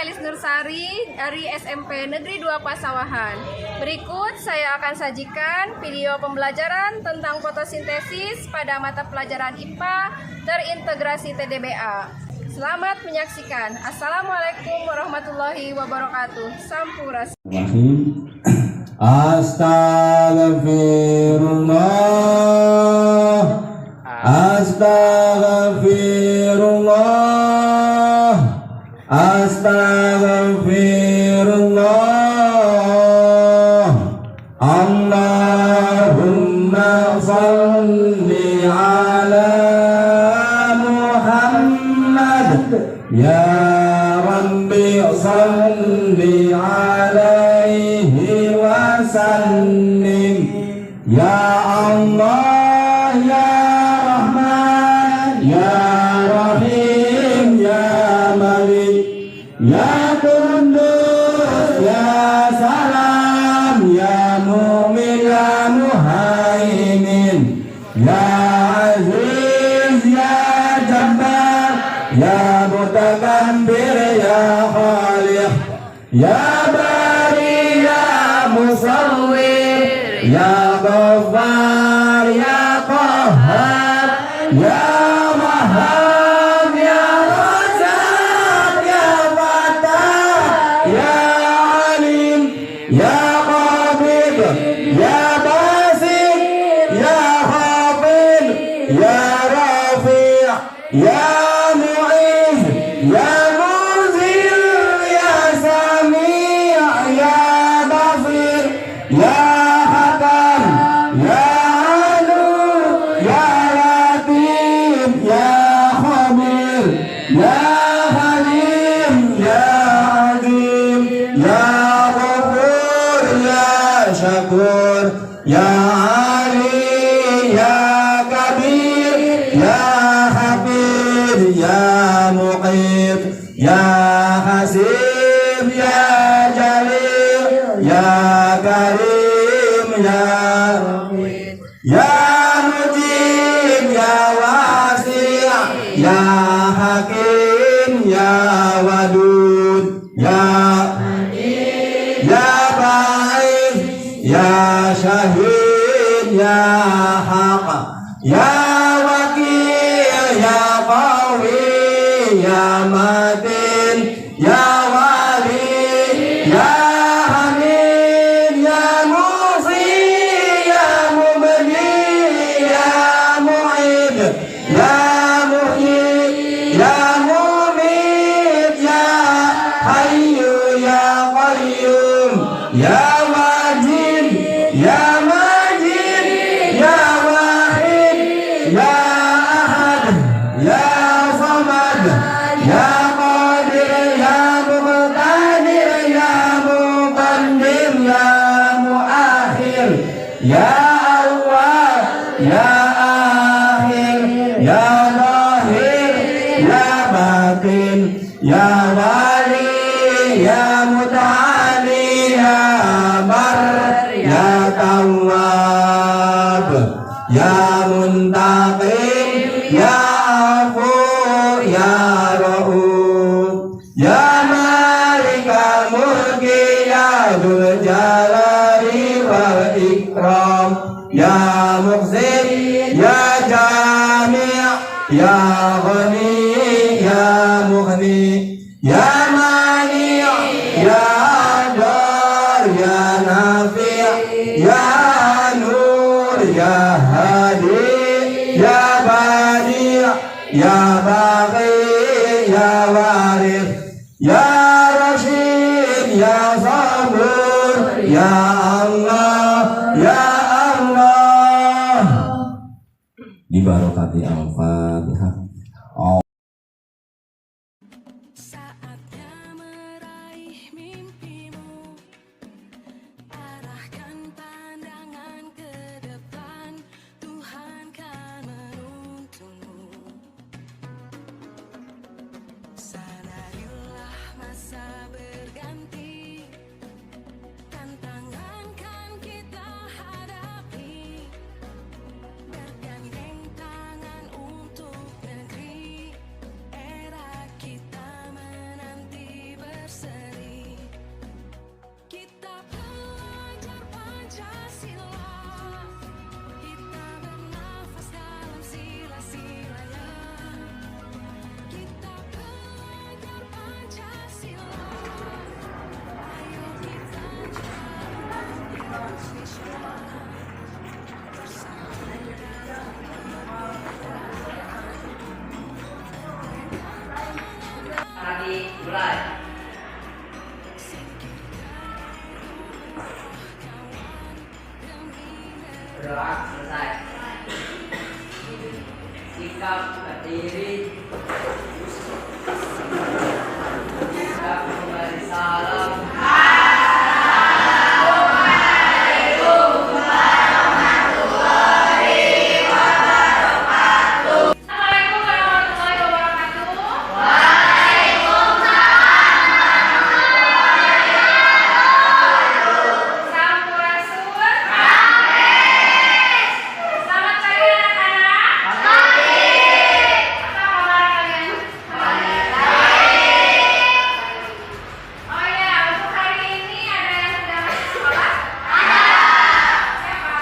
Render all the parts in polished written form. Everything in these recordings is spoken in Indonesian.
Elis Nursari dari SMP Negeri 2 Pasawahan. Berikut saya akan sajikan video pembelajaran tentang fotosintesis pada mata pelajaran IPA terintegrasi TDBA. Selamat menyaksikan. Assalamualaikum warahmatullahi wabarakatuh. Sampurasun. Astaghfirullah, astaghfirullah, astaghfirullah. Allahumma salli ala Muhammad, ya Rabbi salli alaihi wasallim. Ya Allah, ya Rahman, ya Rahim, ya Malik, ya Qudus, ya Salam, ya Mu'min, ya Muhaimin, ya Aziz, ya Jabbar, ya Mutakabbir, ya Khaliq, ya Bari, ya Musawwir, ya Ghaffar, ya Qahhar, ya Wahhab, ya Razzaq, ya Fattah, ya Alim, ya Qabid, ya Basit, ya Khafid, ya Rafi', ya Mu'iz, ya Muzil, ya Sami', ya Basir, ya Hakam, ya Alu, ya Latif, ya Khabir, ya Halim, ya Azim, ya Ghafur, ya Syakur, ya Ali, ya Kabir, ya Habib, ya Muqit, ya Hasib, ya Jalil, ya Karim, ya Rahim, ya Mujib, ya Wasi', ya Hakim, ya Wadud, ya Ba'id, ya Syahid, ya Haq, ya Wakil, ya Qawi, ya Matin, ya Wali, ya Hamid, ya Musi, ya Mubdi, ya Mu'id, ya Muhyi, ya Mumit, ya Hayyu, ya Qayyum, ya Wajid, ya Majid, ya Wahid, ya Ahad, ya Samad, ya Qadir, ya Muqtadir, ya Muqaddim, ya Muakhir, ya Awwal, ya Akhir, ya Zahir, ya Batin, ya Wali, ya Muta'ali, ya Bar, ya Tawwab, ya Muntaqim, ya Afu, ya Ra'uf, ya Malika Mulki, ya Dzul Jalali wal Ikram, ya Muqsit, ya Jami', ya Ghani, ya Mughni, ya Mani', ya Adar, ya Nafi', ya Nur, ya Hadi, ya Badi', ya Baghi, ya Warith, ya Rashid, ya Sabur, ya Allah, ya Allah. Dibarokati Al-Fatihah. Saatnya meraih mimpimu, arahkan pandangan ke depan, Tuhan kan menuntunmu. Sadarilah masa berganti, tantangan kan kita hadapi, bergandeng tangan untuk Berdoa selesai. Sikap berdiri. Sikap memberi salam. Assalamualaikum warahmatullahi wabarakatuh. Sampurasun. Selamat pagi anak-anak. Apa kabar kalian? Oh ya, untuk hari ini ada yang sudah masuk sekolah? Siapa?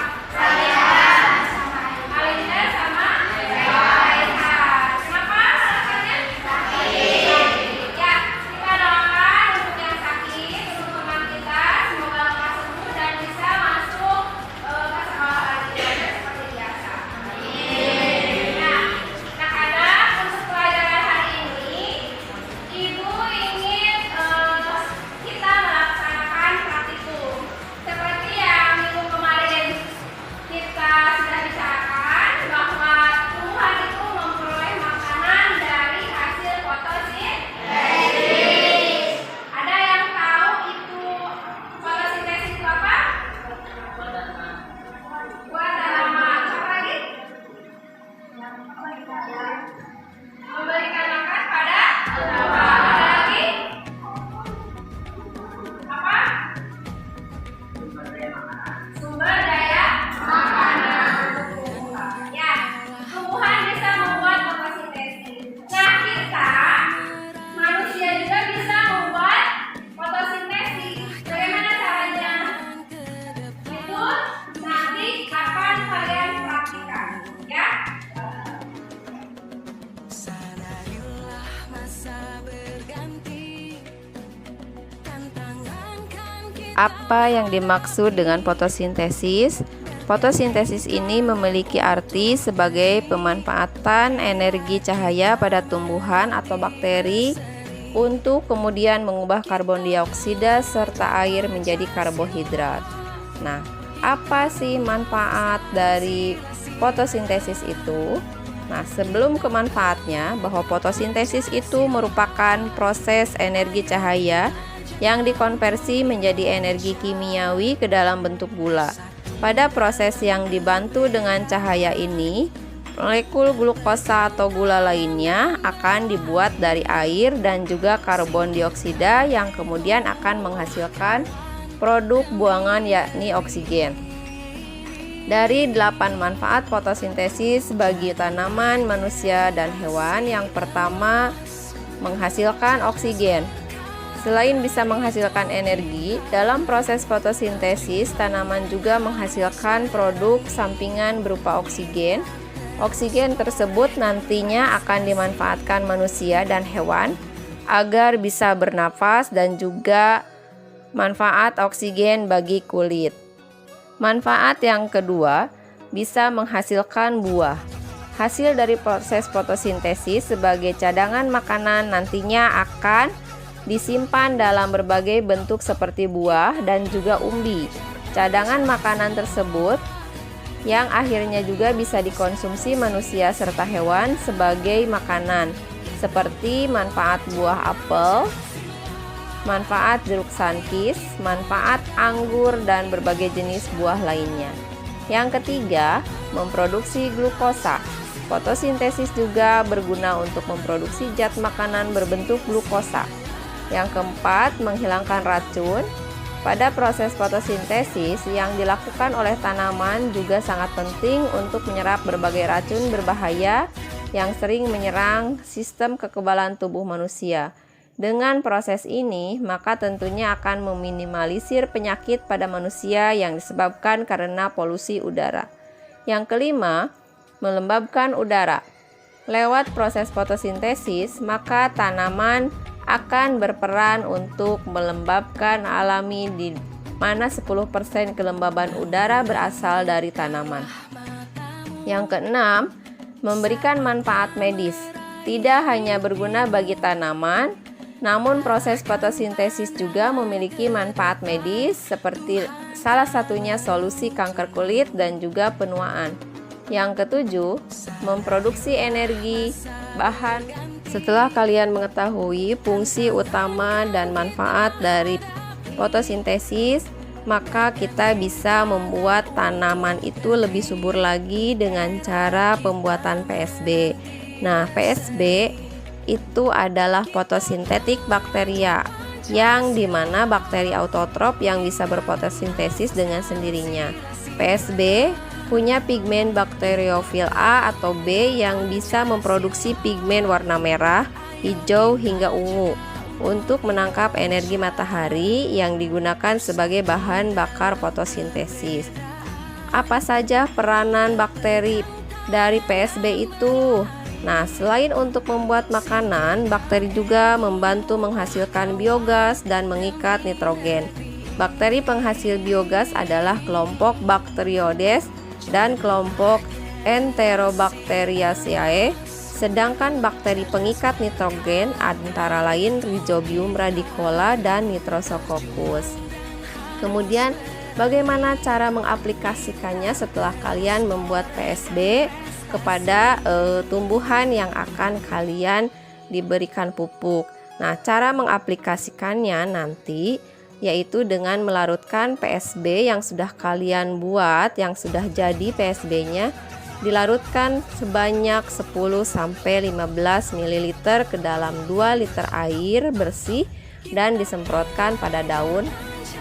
Alinda sama Raihan. Kenapa alasannya? Ya, kita doakan untuk yang sakit, untuk teman kita, semoga lekas sembuh dan bisa masuk ke sekolah lagi seperti biasa. Nah, anak-anak, untuk pelajaran hari ini, Ibu ingin kita melaksanakan praktikum. Seperti yang minggu kemarin kita sudah bicarakan bahwa tumbuhan itu memperoleh makanan dari hasil fotosintesis. Ada yang tahu itu fotosintesis itu apa? Buat tanaman. Apa lagi? Memberikan makan pada tanaman. Ada lagi? Apa? Sumber daya makanan. Ya, tumbuhan bisa membuat fotosintesis. Nah, kita manusia juga bisa membuat fotosintesis. Bagaimana caranya? Itu nanti akan kalian praktikkan, ya. Sadarilah masa berganti. Tantangan kan kita Apa yang dimaksud dengan fotosintesis? Fotosintesis ini memiliki arti sebagai pemanfaatan energi cahaya pada tumbuhan atau bakteri untuk kemudian mengubah karbon dioksida serta air menjadi karbohidrat. Nah, apa sih manfaat dari fotosintesis itu? Nah, sebelum ke manfaatnya, bahwa fotosintesis itu merupakan proses energi cahaya yang dikonversi menjadi energi kimiawi ke dalam bentuk gula. Pada proses yang dibantu dengan cahaya ini, molekul glukosa atau gula lainnya akan dibuat dari air dan juga karbon dioksida yang kemudian akan menghasilkan produk buangan yakni oksigen. Dari 8 manfaat fotosintesis bagi tanaman, manusia, dan hewan, yang pertama menghasilkan oksigen. Selain bisa menghasilkan energi, dalam proses fotosintesis tanaman juga menghasilkan produk sampingan berupa oksigen. Oksigen tersebut nantinya akan dimanfaatkan manusia dan hewan agar bisa bernafas dan juga manfaat oksigen bagi kulit. Manfaat yang kedua, bisa menghasilkan buah. Hasil dari proses fotosintesis sebagai cadangan makanan nantinya akan disimpan dalam berbagai bentuk seperti buah dan juga umbi. Cadangan makanan tersebut yang akhirnya juga bisa dikonsumsi manusia serta hewan sebagai makanan, seperti manfaat buah apel, manfaat jeruk sankis, manfaat anggur, dan berbagai jenis buah lainnya. Yang ketiga, memproduksi glukosa. Fotosintesis juga berguna untuk memproduksi zat makanan berbentuk glukosa. Yang keempat, menghilangkan racun. Pada proses fotosintesis yang dilakukan oleh tanaman juga sangat penting untuk menyerap berbagai racun berbahaya yang sering menyerang sistem kekebalan tubuh manusia. Dengan proses ini, maka tentunya akan meminimalisir penyakit pada manusia yang disebabkan karena polusi udara. Yang kelima, melembabkan udara. Lewat proses fotosintesis, maka tanaman akan berperan untuk melembabkan alami di mana 10% kelembaban udara berasal dari tanaman. Yang keenam, memberikan manfaat medis. Tidak hanya berguna bagi tanaman, Namun proses fotosintesis juga memiliki manfaat medis seperti salah satunya solusi kanker kulit dan juga penuaan. Yang ketujuh, memproduksi energi bahan. Setelah kalian mengetahui fungsi utama dan manfaat dari fotosintesis, maka kita bisa membuat tanaman itu lebih subur lagi dengan cara pembuatan PSB. Nah, PSB itu adalah fotosintetik bakteria, yang dimana bakteri autotrof yang bisa berfotosintesis dengan sendirinya. PSB punya pigmen bakteriofil A atau B yang bisa memproduksi pigmen warna merah, hijau, hingga ungu untuk menangkap energi matahari yang digunakan sebagai bahan bakar fotosintesis. Apa saja peranan bakteri dari PSB itu? Nah, selain untuk membuat makanan, bakteri juga membantu menghasilkan biogas dan mengikat nitrogen. Bakteri penghasil biogas adalah kelompok Bacteroides dan kelompok Enterobacteriaceae, sedangkan bakteri pengikat nitrogen antara lain Rhizobium radicola dan Nitrosococcus. Kemudian, bagaimana cara mengaplikasikannya setelah kalian membuat PSB kepada tumbuhan yang akan kalian diberikan pupuk? Nah, cara mengaplikasikannya nanti yaitu dengan melarutkan PSB yang sudah kalian buat, yang sudah jadi PSB-nya, dilarutkan sebanyak 10-15 ml ke dalam 2 liter air bersih dan disemprotkan pada daun,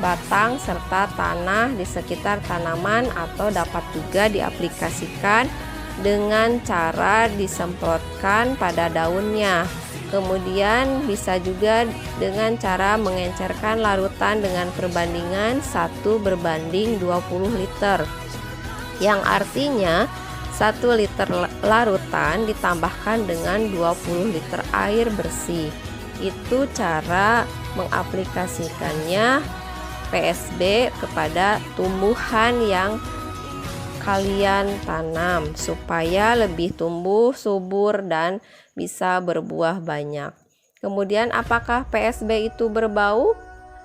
batang, serta tanah di sekitar tanaman, atau dapat juga diaplikasikan dengan cara disemprotkan pada daunnya. Kemudian bisa juga dengan cara mengencerkan larutan dengan perbandingan 1:20 liter, yang artinya 1 liter larutan ditambahkan dengan 20 liter air bersih. Itu cara mengaplikasikannya PSB kepada tumbuhan yang kalian tanam supaya lebih tumbuh subur dan bisa berbuah banyak. Kemudian, apakah PSB itu berbau?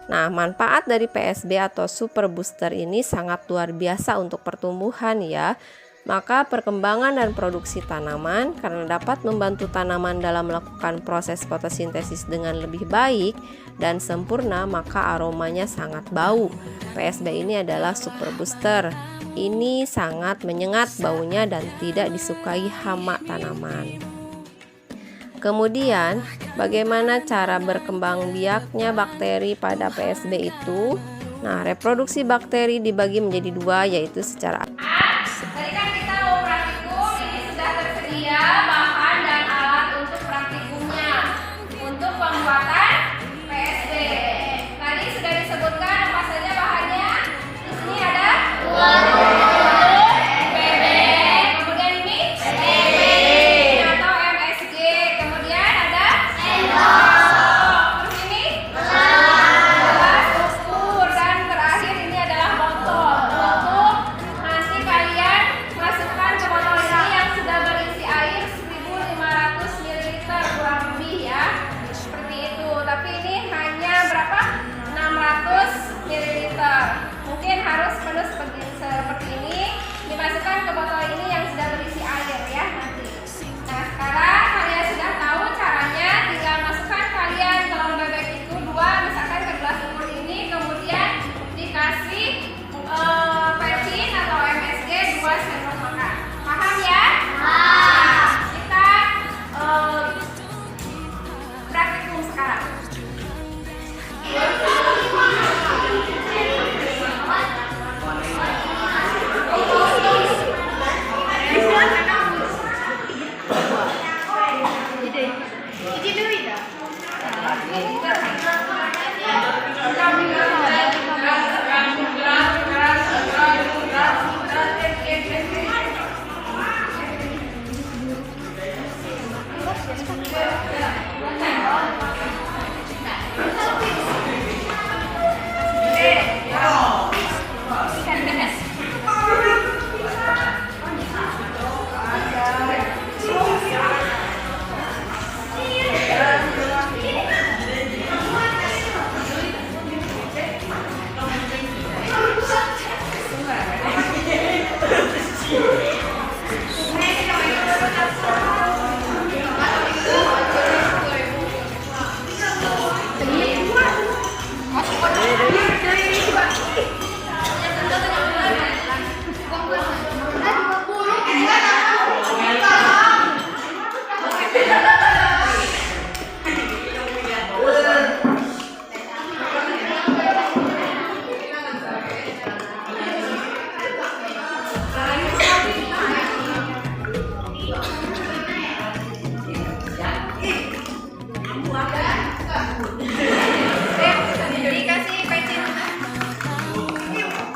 Nah, manfaat dari PSB atau super booster ini sangat luar biasa untuk pertumbuhan ya. Maka perkembangan dan produksi tanaman, karena dapat membantu tanaman dalam melakukan proses fotosintesis dengan lebih baik dan sempurna, maka aromanya sangat bau. PSB ini adalah super booster. Ini sangat menyengat baunya dan tidak disukai hama tanaman. Kemudian, bagaimana cara berkembang biaknya bakteri pada PSB itu? Nah, reproduksi bakteri dibagi menjadi dua, yaitu secara Tadi kan kita mau praktikum, ini sudah tersedia bahan dan alat untuk praktikumnya untuk pembuatan PSB. Tadi sudah disebutkan apa saja bahannya. Di sini ada bebek, kemudian ini atau MSG, kemudian ada terus ini gelas ukur, dan terakhir ini adalah botol untuk nanti kalian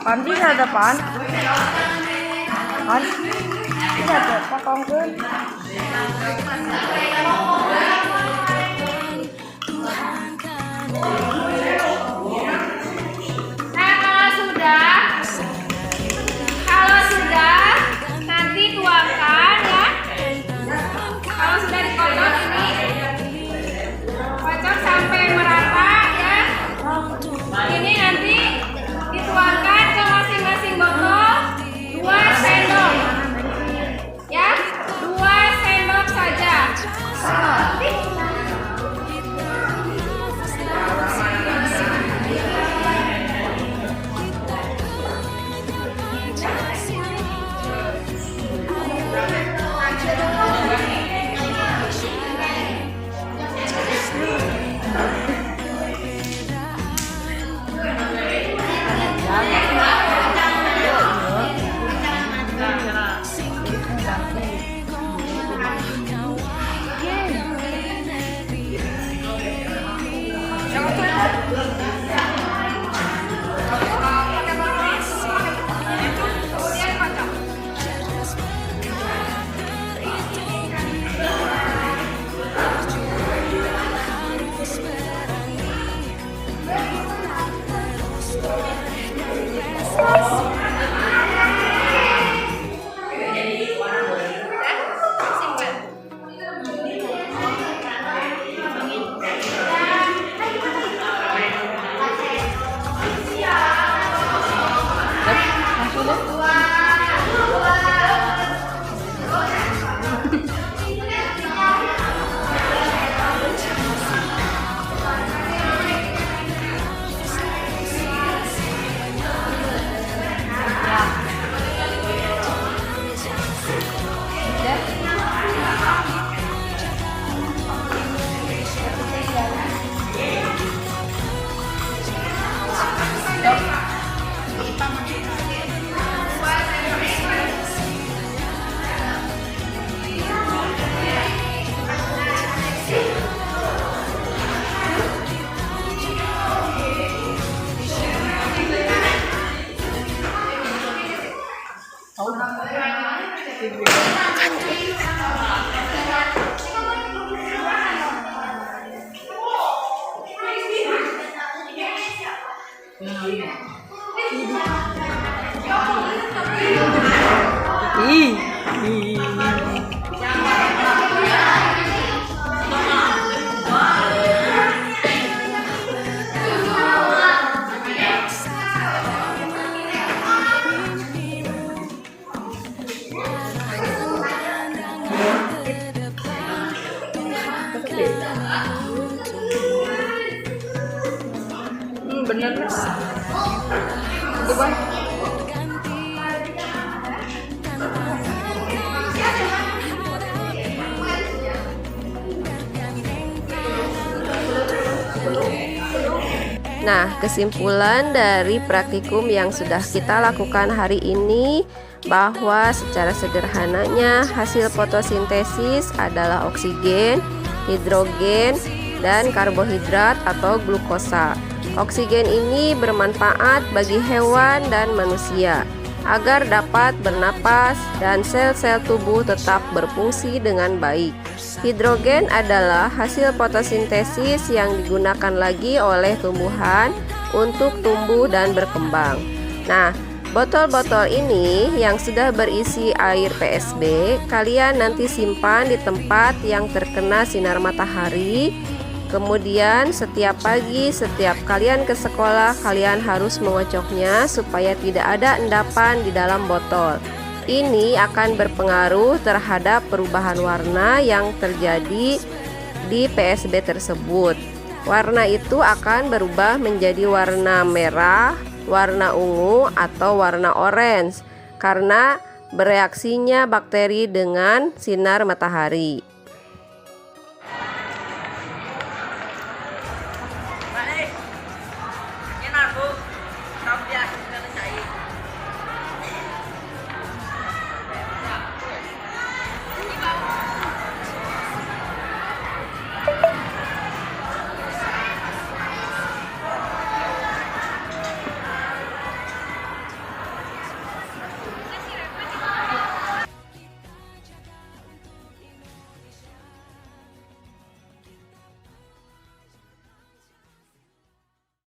Panti ada pan. Pan. Ini ada potongkeun. Kalau sudah nanti tuangkan ya. Kalau sudah dikocok ini, kocok sampai merata ya. Ini nanti dituangkan ke masing-masing botol 2 sendok. Ya, 2 sendok saja. Bener. Nah, kesimpulan dari praktikum yang sudah kita lakukan hari ini bahwa secara sederhananya hasil fotosintesis adalah oksigen, hidrogen, dan karbohidrat atau glukosa. Oksigen ini bermanfaat bagi hewan dan manusia agar dapat bernapas dan sel-sel tubuh tetap berfungsi dengan baik. Hidrogen adalah hasil fotosintesis yang digunakan lagi oleh tumbuhan untuk tumbuh dan berkembang. Nah, botol-botol ini yang sudah berisi air PSB, kalian nanti simpan di tempat yang terkena sinar matahari. Kemudian setiap pagi, setiap kalian ke sekolah, kalian harus mengocoknya supaya tidak ada endapan di dalam botol. Ini akan berpengaruh terhadap perubahan warna yang terjadi di PSB tersebut. Warna itu akan berubah menjadi warna merah, warna ungu, atau warna orange karena bereaksinya bakteri dengan sinar matahari. Balik. Ini Bu. Kamu